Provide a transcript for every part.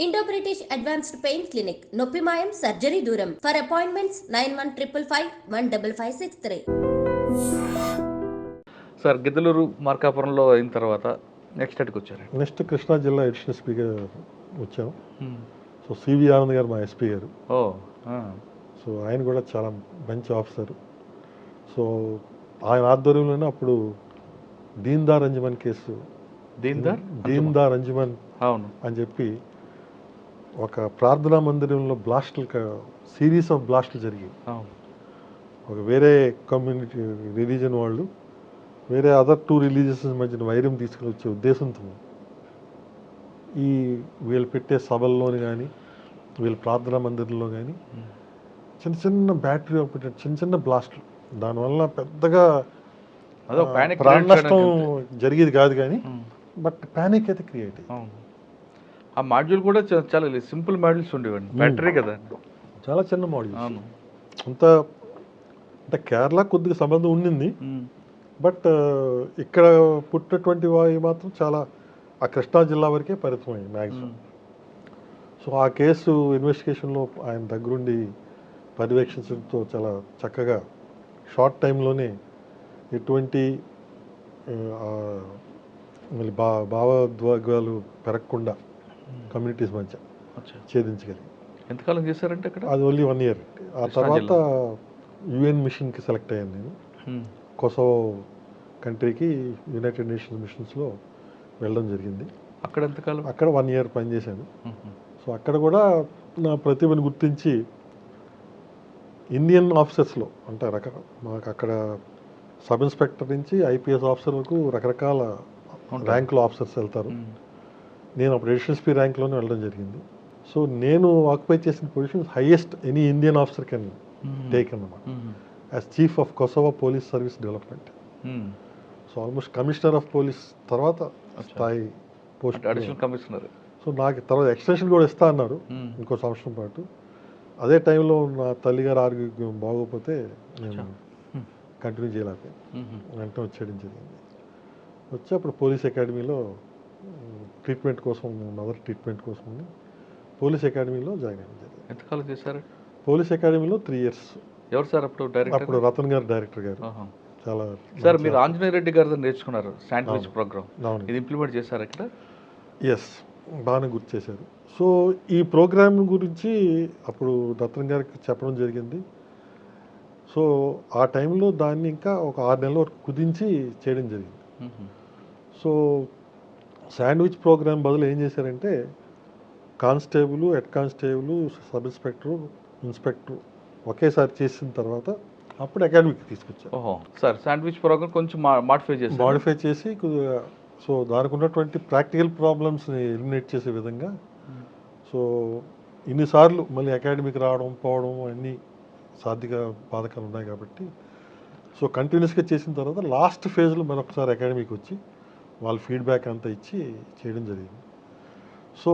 Indo British advanced pain clinic నొప్పి మాయం surgery దూరం ఫర్ అపాయింట్మెంట్స్ 9155515563. సార్ గిద్దలూరు మార్కాపురంలో అయిన తర్వాత నెక్స్ట్ ఎక్కడికి వచ్చారు? నెక్స్ట్ కృష్ణా జిల్లా ఎడిషనల్ స్పీకర్ వచ్చాం. సో సివి ఆనంద్ గారు మా ఎస్పీ గారు. సో ఆయన కూడా చాలా మంచి ఆఫీసర్. సో ఆయన ఆధ్వర్యంలోనే అప్పుడు దీన్దార్ అంజుమన్ కేసు, దీన్దార్ అంజుమన్ అని చెప్పి ఒక ప్రార్థనా మందిరంలో బ్లాస్టులు, సిరీస్ ఆఫ్ బ్లాస్టులు జరిగాయి. ఒక వేరే కమ్యూనిటీ రిలీజన్ వాళ్ళు వేరే అదర్ టూ రిలీజియస్ మధ్యన వైరం తీసుకుని వచ్చే ఉద్దేశంతో ఈ వీళ్ళు పెట్టే సభల్లోని కానీ వీళ్ళ ప్రార్థనా మందిరంలో కానీ చిన్న చిన్న బ్యాటరీ పెట్టే చిన్న చిన్న బ్లాస్టులు, దానివల్ల పెద్దగా ప్రాణ నష్టం జరిగేది కాదు కానీ బట్ ప్యానిక్ అయితే క్రియేట్ అయ్యింది. ఆ మాడ్యూల్ కూడా చాలా సింపుల్ మాడ్యూల్స్ ఉండేవండి, బ్యాటరీ కదా, చాలా చిన్న మాడ్యూల్. అంత అంటే కేరళ కొద్దిగా సంబంధం ఉండింది, బట్ ఇక్కడ పుట్టినటువంటి వాయి మాత్రం చాలా ఆ కృష్ణా జిల్లా వరకే పరిమితమైంది మ్యాక్సిమం. సో ఆ కేసు ఇన్వెస్టిగేషన్లో ఆయన దగ్గరుండి పర్యవేక్షించడంతో చాలా చక్కగా షార్ట్ టైంలోనే ఎటువంటి మళ్ళీ భావోద్వేగాలు పెరగకుండా కమ్యూనిటీస్ మధ్య ఛేదించగలిగి. ఎంతకాలం చేశారంటే అక్కడ? అది ఓన్లీ 1 year. ఆ తర్వాత యుఎన్ మిషన్కి సెలెక్ట్ అయ్యాను నేను. కొసోవో కంట్రీకి యునైటెడ్ నేషన్స్ మిషన్స్లో వెళ్ళడం జరిగింది. అక్కడ ఎంతకాలం? అక్కడ 1 year పనిచేశాను. సో అక్కడ కూడా నా ప్రతిభను గుర్తించి ఇండియన్ ఆఫీసర్స్లో అంటే మాకు అక్కడ సబ్ ఇన్స్పెక్టర్ నుంచి ఐపీఎస్ ఆఫీసర్ వరకు రకరకాల ర్యాంకులో ఆఫీసర్స్ వెళ్తారు. నేను అప్పుడు ఎడిషనల్ ర్యాంక్లోనే వెళ్ళడం జరిగింది. సో నేను ఆక్యుపై చేసిన position highest any Indian officer can take అన్నమాట, as chief of Kosovo police service development. So almost commissioner of police తర్వాత స్థాయి పోస్ట్, అడిషనల్ కమిషనర్. సో నాకు తర్వాత ఎక్స్టెన్షన్ కూడా ఇస్తా అన్నారు ఇంకో సంవత్సరం పాటు. అదే టైంలో నా తల్లిగారు ఆరోగ్యం బాగోకపోతే నేను కంటిన్యూ చేయలేకపోయాను, వెంటనే వచ్చేయడం జరిగింది. వచ్చి అప్పుడు పోలీస్ అకాడమీలో ట్రీట్మెంట్ కోసం, మదర్ ట్రీట్మెంట్ కోసం పోలీస్ అకాడమీలో జాయిన్ అయ్యింది. ఎంతకాలం చేశారు పోలీస్ అకాడమీలో? 3 years. ఎవరు సార్ అప్పుడు డైరెక్టర్? అప్పుడు రతన్ గారు డైరెక్టర్ గారు. చాలా సార్ మీరు ఆంజనేయ రెడ్డి గారి దగ్గర నేర్చుకున్నారు శాండ్విచ్ ప్రోగ్రామ్, ఇది ఇంప్లిమెంట్ చేశారు ఇక్కడ? ఎస్, బాగానే గుర్తు చేశారు. సో ఈ ప్రోగ్రామ్ గురించి అప్పుడు రతన్ గారికి చెప్పడం జరిగింది. సో ఆ టైంలో దాన్ని ఇంకా ఒక 6 నెలల వరకు కుదించి చేయడం జరిగింది. సో శాండ్విచ్ ప్రోగ్రామ్ బదులు ఏం చేశారంటే constable, head constable, sub inspector, inspector ఒకేసారి చేసిన తర్వాత అప్పుడు అకాడమీకి తీసుకొచ్చారు. సార్ శాండ్విచ్ ప్రోగ్రామ్ కొంచెం మాడిఫై చేసి సో దానికి ఉన్నటువంటి ప్రాక్టికల్ ప్రాబ్లమ్స్ని ఎలిమినేట్ చేసే విధంగా. సో ఇన్నిసార్లు మళ్ళీ అకాడమీకి రావడం పోవడం అన్నీ సాధ్య బాధకాలు ఉన్నాయి కాబట్టి సో కంటిన్యూస్గా చేసిన తర్వాత లాస్ట్ ఫేజ్లో మరొకసారి అకాడమీకి వచ్చి వాళ్ళ ఫీడ్బ్యాక్ అంతా ఇచ్చి చేయడం జరిగింది. సో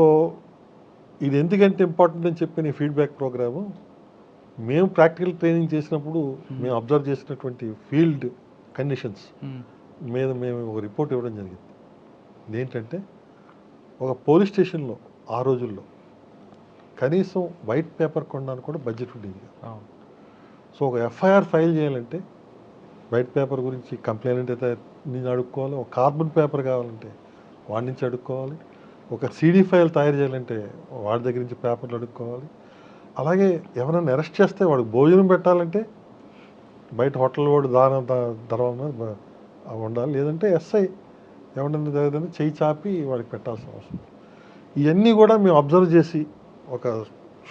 ఇది ఎందుకంటే ఇంపార్టెంట్ అని చెప్పిన ఫీడ్బ్యాక్ ప్రోగ్రాము మేము ప్రాక్టికల్ ట్రైనింగ్ చేసినప్పుడు మేము అబ్జర్వ్ చేసినటువంటి ఫీల్డ్ కండిషన్స్ మీద మేము ఒక రిపోర్ట్ ఇవ్వడం జరిగింది. ఏంటంటే ఒక పోలీస్ స్టేషన్లో ఆ రోజుల్లో కనీసం వైట్ పేపర్ కొనడానికి కూడా బడ్జెట్ ఉండేది. సో ఒక ఎఫ్ఐఆర్ ఫైల్ చేయాలంటే వైట్ పేపర్ గురించి కంప్లైంట్ అయితే నేను అడుక్కోవాలి, ఒక కార్బన్ పేపర్ కావాలంటే వాడి నుంచి అడుక్కోవాలి, ఒక సీడీ ఫైల్ తయారు చేయాలంటే వాడి దగ్గర నుంచి పేపర్లు అడుక్కోవాలి. అలాగే ఎవరైనా అరెస్ట్ చేస్తే వాడికి భోజనం పెట్టాలంటే బయట హోటల్ వాడు ధర్మం ఉండాలి, లేదంటే ఎస్ఐ ఎవరైనా దగ్గర చేయి చాపి వాడికి పెట్టాల్సిన అవసరం. ఇవన్నీ కూడా మేము అబ్జర్వ్ చేసి ఒక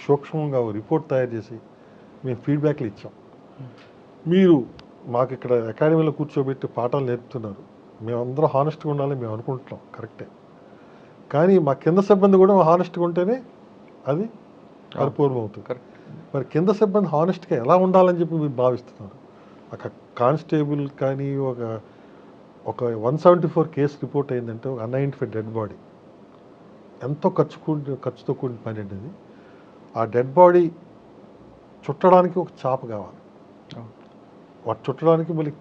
సూక్ష్మంగా ఒక రిపోర్ట్ తయారు చేసి మేము ఫీడ్బ్యాక్లు ఇచ్చాం. మీరు మాకు ఇక్కడ అకాడమీలో కూర్చోబెట్టి పాఠాలు నేర్పుతున్నారు, మేమందరం హానెస్ట్గా ఉండాలి మేము అనుకుంటున్నాం, కరెక్టే. కానీ మా కింద సిబ్బంది కూడా హానెస్ట్గా ఉంటేనే అది పరిపూర్ణం అవుతుంది. మరి కింద సిబ్బంది హానెస్ట్గా ఎలా ఉండాలని చెప్పి మీరు భావిస్తున్నారు? ఒక కానిస్టేబుల్ కానీ ఒక 174 కేసు రిపోర్ట్ అయిందంటే ఒక అన్ఐడెంటిఫైడ్ డెడ్ బాడీ, ఎంతో ఖర్చుతో కూడిన పని అండి అది. ఆ డెడ్ బాడీ చుట్టడానికి ఒక చాప కావాలి, వాటి చుట్టడానికి మళ్ళీ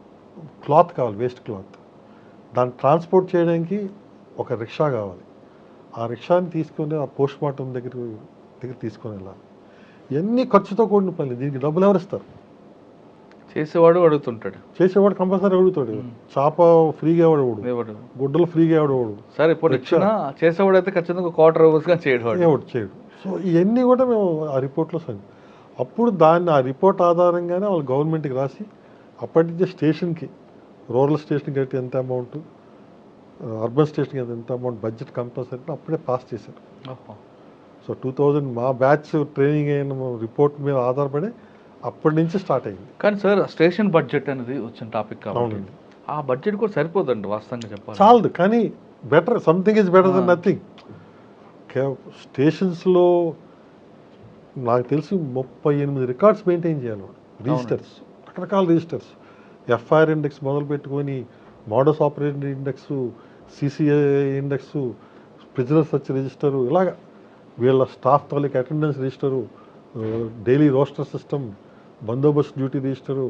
క్లాత్ కావాలి, వేస్ట్ క్లాత్. దాన్ని ట్రాన్స్పోర్ట్ చేయడానికి ఒక రిక్షా కావాలి. ఆ రిక్షాని తీసుకొని ఆ పోస్ట్ మార్టం దగ్గర తీసుకొని వెళ్ళాలి. ఇవన్నీ ఖర్చుతో కూడిన పని. దీనికి డబ్బులు ఎవరు ఇస్తారు? చేసేవాడు అడుగుతుంటాడు, చేసేవాడు కంపల్సరీ అడుగుతాడు. చేప ఫ్రీగా ఎవడు, గుడ్డలు ఫ్రీగా ఎవడు. సరే ఇప్పుడు ఇచ్చిన చేసేవాడు అయితే ఖచ్చితంగా క్వార్టర్ అవర్స్గా చేయడు. సో ఇవన్నీ కూడా మేము ఆ రిపోర్ట్లో అప్పుడు దాన్ని ఆ రిపోర్ట్ ఆధారంగానే వాళ్ళు గవర్నమెంట్కి రాసి అప్పటి నుంచి స్టేషన్కి, రూరల్ స్టేషన్కి అయితే ఎంత అమౌంట్, అర్బన్ స్టేషన్కి ఎంత అమౌంట్ బడ్జెట్ కంపల్సరీ అప్పుడే పాస్ చేశారు. సో 2000 మా బ్యాచ్ ట్రైనింగ్ అయిన రిపోర్ట్ మీద ఆధారపడి అప్పటి నుంచి స్టార్ట్ అయింది. కానీ సార్ స్టేషన్ బడ్జెట్ అనేది వచ్చిన టాపిక్ కాబట్టి ఆ బడ్జెట్ కూడా సరిపోదండి వాస్తవంగా చెప్పాలి. చాలదు, కానీ better, something is better than nothing. స్టేషన్స్లో నాకు తెలిసి 38 రికార్డ్స్ మెయింటైన్ చేయాలి. రిజిస్టర్స్, రకరకాల రిజిస్టర్స్, ఎఫ్ఐఆర్ ఇండెక్స్ మొదలు పెట్టుకొని modus operating index, CCI index, prisoner search register, ఇలాగ వీళ్ళ స్టాఫ్ తాలూకు attendance register, daily roster system, బందోబస్తు duty register,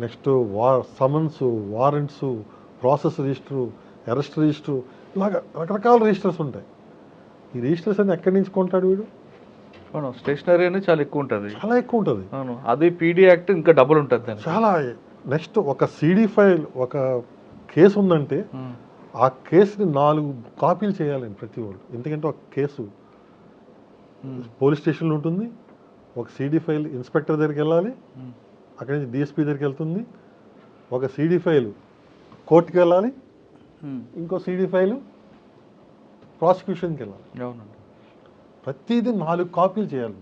next summons, warrants, process register, arrest register, ఇలాగ రకరకాల రిజిస్టర్స్ ఉంటాయి. ఈ రిజిస్టర్స్ అన్ని ఎక్కడి నుంచి కొంటాడు వీడు? స్టేషనరీ అనేది చాలా ఎక్కువ ఉంటుంది. అవును, అది పీడీ యాక్ట్ ఇంకా డబుల్ ఉంటుంది చాలా. నెక్స్ట్ ఒక సిడి ఫైల్, ఒక కేసు ఉందంటే ఆ కేసుని 4 కాపీలు చేయాలండి ప్రతి వాళ్ళు. ఎందుకంటే ఒక కేసు పోలీస్ స్టేషన్లో ఉంటుంది, ఒక సిడి ఫైల్ ఇన్స్పెక్టర్ దగ్గరికి వెళ్ళాలి, అక్కడి నుంచి డిఎస్పీ దగ్గరికి వెళ్తుంది, ఒక సిడి ఫైల్ కోర్టుకి వెళ్ళాలి, ఇంకో సిడి ఫైల్ ప్రాసిక్యూషన్కి వెళ్ళాలి. అవునండి, ప్రతిదీ 4 కాపీలు చేయాలి.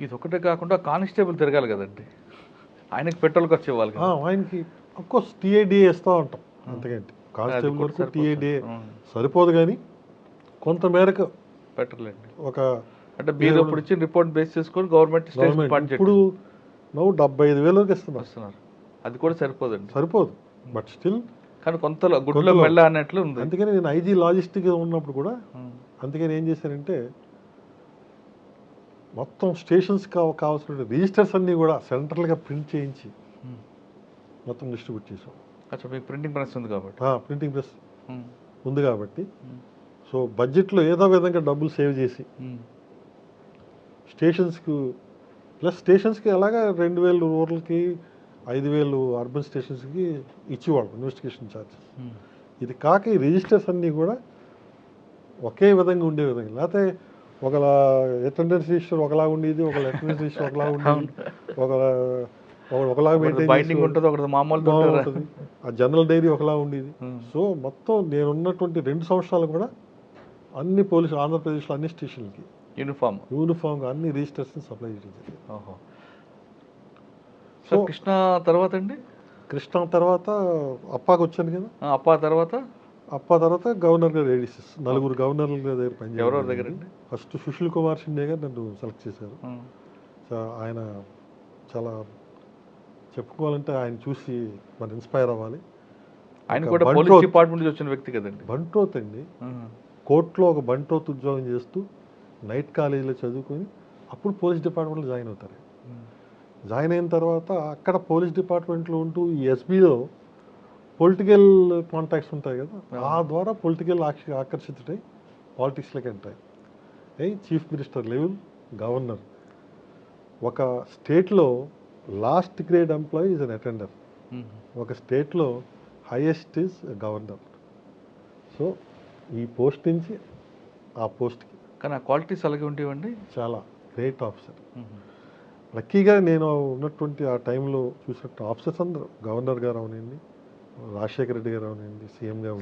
ఇది ఒకటే కాకుండా కానిస్టేబుల్ తిరగాలి కదండి, ఆయనకి పెట్రోల్ ఖర్చు ఇవ్వాలి. ఆయనకి అఫ్కోర్స్ టీఏడిఏ ఇస్తూ ఉంటాం. అంతకంటే కానిస్టేబుల్ వరకు టీఏడిఏ సరిపోదు, కానీ కొంత మేరకు పెట్టలేండి. ఒక అంటే మీరు ఇప్పుడు ఇచ్చిన రిపోర్ట్ బేస్ చేసుకొని గవర్నమెంట్ ఇప్పుడు 75,000 వరకు ఇస్తున్నారు. అది కూడా సరిపోదండి, సరిపోదు. బట్ స్టిల్ కానీ కొంత గుడ్లో మెల్ల అన్నట్లు ఉంది. అందుకని నేను ఐజీ లాజిస్టిక్ ఉన్నప్పుడు కూడా అందుకని ఏం చేశానంటే మొత్తం స్టేషన్స్కి కావాల్సిన రిజిస్టర్స్ అన్నీ కూడా సెంట్రల్గా ప్రింట్ చేయించి మొత్తం డిస్ట్రిబ్యూట్ చేసాం. అచ్చా, మీకు ప్రింటింగ్ ప్రెస్ ఉంది కాబట్టి. ప్రింటింగ్ ప్రెస్ ఉంది కాబట్టి సో బడ్జెట్లో ఏదో విధంగా డబ్బులు సేవ్ చేసి స్టేషన్స్కి ప్లస్ స్టేషన్స్కి అలాగా 2,000 రూరల్కి, 5,000 అర్బన్ స్టేషన్స్కి ఇచ్చేవాళ్ళం ఇన్వెస్టిగేషన్ ఛార్జెస్. ఇది కాక ఈ రిజిస్టర్స్ అన్నీ కూడా ఒకే విధంగా ఉండే విధంగా, లేకపోతే ఒకలా అటెండెన్స్ రిజిస్టర్ ఒకలా ఉండేది, ఒకలా అటెండెన్స్ రిజిస్టర్ ఒకలా ఉండేది, ఒకలా మెయింటైన్ ఉంటుంది, ఒకటి మామూలు ఉంటుంది, ఆ జనరల్ డైరీ ఒకలా ఉండేది. సో మొత్తం నేనున్నటువంటి 2 సంవత్సరాలు కూడా అన్ని పోలీసు ఆంధ్రప్రదేశ్లో అన్ని స్టేషన్లకి యూనిఫామ్గా అన్ని రిజిస్టర్స్ని సప్లై చేయడం జరిగింది. సో కృష్ణా తర్వాత అండి, కృష్ణా తర్వాత అప్పాకి వచ్చాను కదా, అప్పా తర్వాత గవర్నర్ గారు ఏడీసీస్ 4 గవర్నర్ల దగ్గర పనిచేయాలి. ఫస్ట్ సుశీల్ కుమార్ షిండే గారు నన్ను సెలెక్ట్ చేశారు. ఆయన చాలా చెప్పుకోవాలంటే ఆయన చూసి మనం ఇన్స్పైర్ అవ్వాలి. ఆయన కూడా పోలీస్ డిపార్ట్మెంట్ నుంచి వచ్చిన వ్యక్తి కదండి. బంట్రోత్ అండి, కోర్టులో ఒక బంట్రోత్ ఉద్యోగం చేస్తూ నైట్ కాలేజీలో చదువుకొని అప్పుడు పోలీస్ డిపార్ట్మెంట్లో జాయిన్ అవుతారు. జాయిన్ అయిన తర్వాత అక్కడ పోలీస్ డిపార్ట్మెంట్లో ఉంటూ ఈ ఎస్బీలో పొలిటికల్ కాంటాక్ట్స్ ఉంటాయి కదా, ఆ ద్వారా పొలిటికల్ ఆకర్షితుడై పాలిటిక్స్లోకి ఎంటర్ అయ్యి చీఫ్ మినిస్టర్ లెవెల్, గవర్నర్. ఒక స్టేట్లో last grade employee is an attender, ఒక స్టేట్లో హైయెస్ట్ ఈజ్ గవర్నర్. సో ఈ పోస్ట్ నుంచి ఆ పోస్ట్కి కానీ ఆ క్వాలిటీస్ అలాగే ఉండేవండి. చాలా గ్రేట్ ఆఫీసర్. లక్కీగా నేను ఉన్నటువంటి ఆ టైంలో చూసినట్టు ఆఫీసర్స్ అందరూ, గవర్నర్ గారు అవనండి, రాజశేఖర రెడ్డి గారు అవనండి, సీఎం గారు